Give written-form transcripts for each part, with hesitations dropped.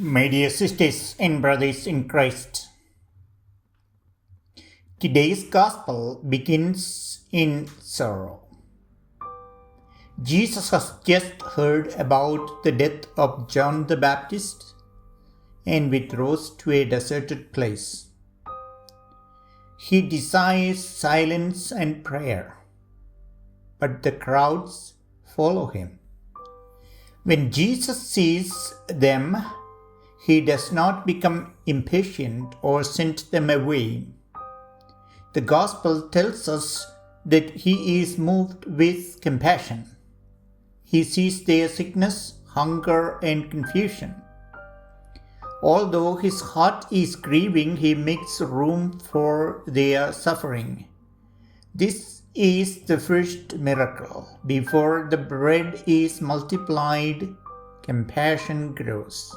My dear sisters and brothers in Christ, today's Gospel begins in sorrow. Jesus has just heard about the death of John the Baptist and withdraws to a deserted place. He desires silence and prayer, but the crowds follow him. When Jesus sees them, he does not become impatient or send them away. The Gospel tells us that he is moved with compassion. He sees their sickness, hunger, and confusion. Although his heart is grieving, he makes room for their suffering. This is the first miracle. Before the bread is multiplied, compassion grows.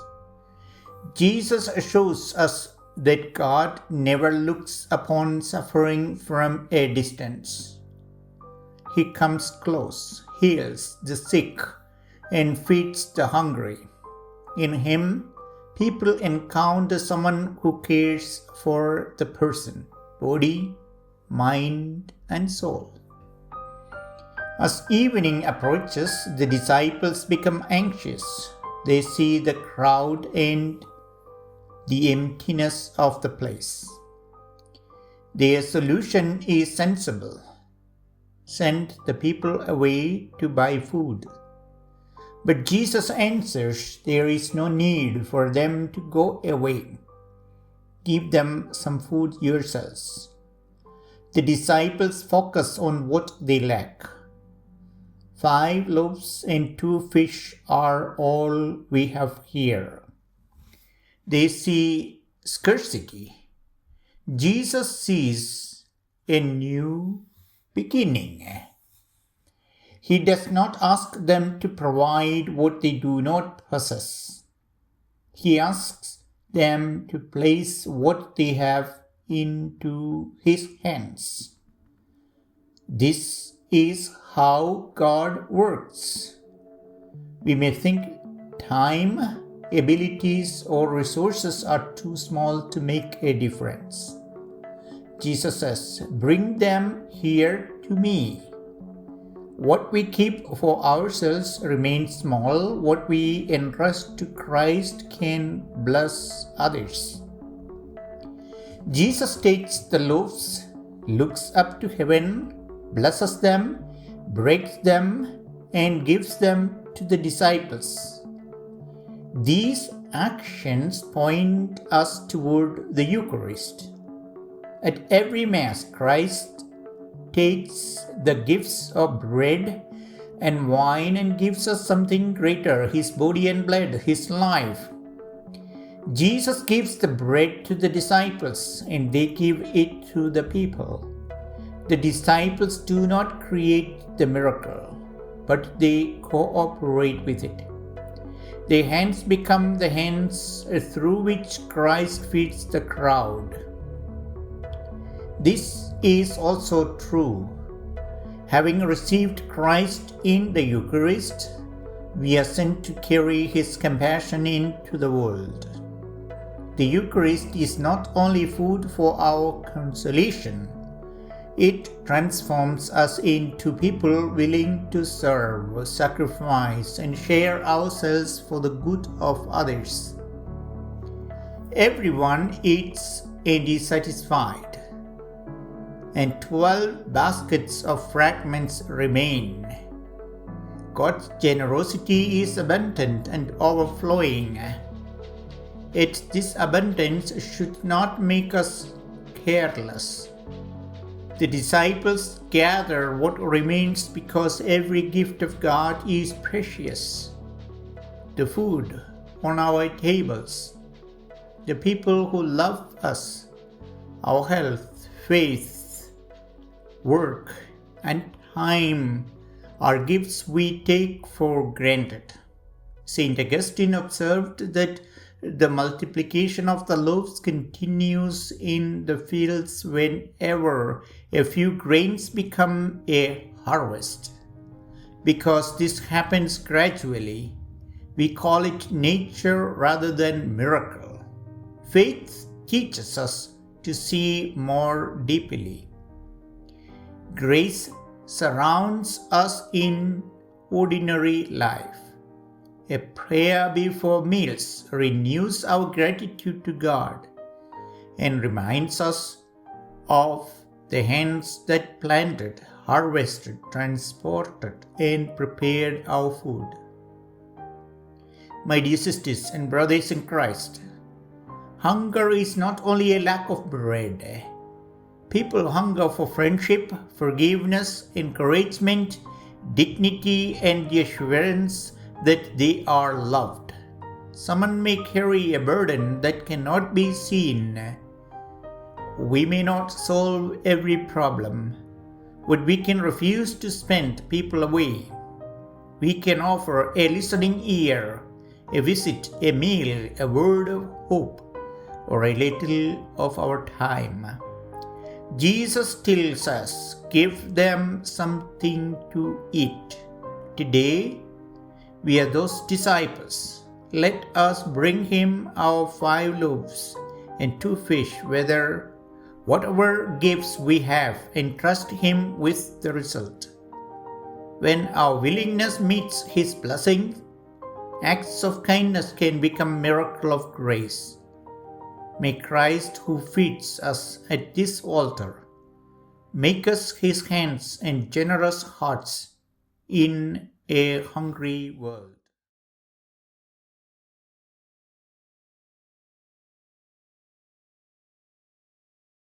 Jesus shows us that God never looks upon suffering from a distance. He comes close, heals the sick, and feeds the hungry. In him, people encounter someone who cares for the person, body, mind, and soul. As evening approaches, the disciples become anxious. They see the crowd and the emptiness of the place. Their solution is sensible. Send the people away to buy food. But Jesus answers, there is no need for them to go away. Give them some food yourselves. The disciples focus on what they lack. 5 loaves and 2 fish are all we have here. They see scarcity. Jesus sees a new beginning. He does not ask them to provide what they do not possess. He asks them to place what they have into his hands. This is how God works. We may think time, abilities, or resources are too small to make a difference. Jesus says, bring them here to me. What we keep for ourselves remains small. What we entrust to Christ can bless others. Jesus takes the loaves, looks up to heaven, blesses them, breaks them, and gives them to the disciples. These actions point us toward the Eucharist. At every Mass, Christ takes the gifts of bread and wine and gives us something greater, his body and blood, his life. Jesus gives the bread to the disciples and they give it to the people. The disciples do not create the miracle, but they cooperate with it. Their hands become the hands through which Christ feeds the crowd. This is also true. Having received Christ in the Eucharist, we are sent to carry his compassion into the world. The Eucharist is not only food for our consolation, it transforms us into people willing to serve, sacrifice, and share ourselves for the good of others. Everyone eats and is satisfied, and 12 baskets of fragments remain. God's generosity is abundant and overflowing. Yet this abundance should not make us careless. The disciples gather what remains because every gift of God is precious. The food on our tables, the people who love us, our health, faith, work, and time are gifts we take for granted. St. Augustine observed that the multiplication of the loaves continues in the fields whenever a few grains become a harvest. Because this happens gradually, We call it nature rather than miracle. Faith teaches us to see more deeply. Grace surrounds us in ordinary life. A prayer before meals renews our gratitude to God and reminds us of the hands that planted, harvested, transported, and prepared our food. My dear sisters and brothers in Christ, hunger is not only a lack of bread. People hunger for friendship, forgiveness, encouragement, dignity, and the assurance that they are loved. Someone may carry a burden that cannot be seen. We may not solve every problem, but we can refuse to spend people away. We can offer a listening ear, a visit, a meal, a word of hope, or a little of our time. Jesus tells us, give them something to eat. Today, we are those disciples. Let us bring him our 5 loaves and 2 fish, whatever gifts we have, and trust him with the result. When our willingness meets his blessing, acts of kindness can become miracle of grace. May Christ, who feeds us at this altar, make us his hands and generous hearts in a hungry world.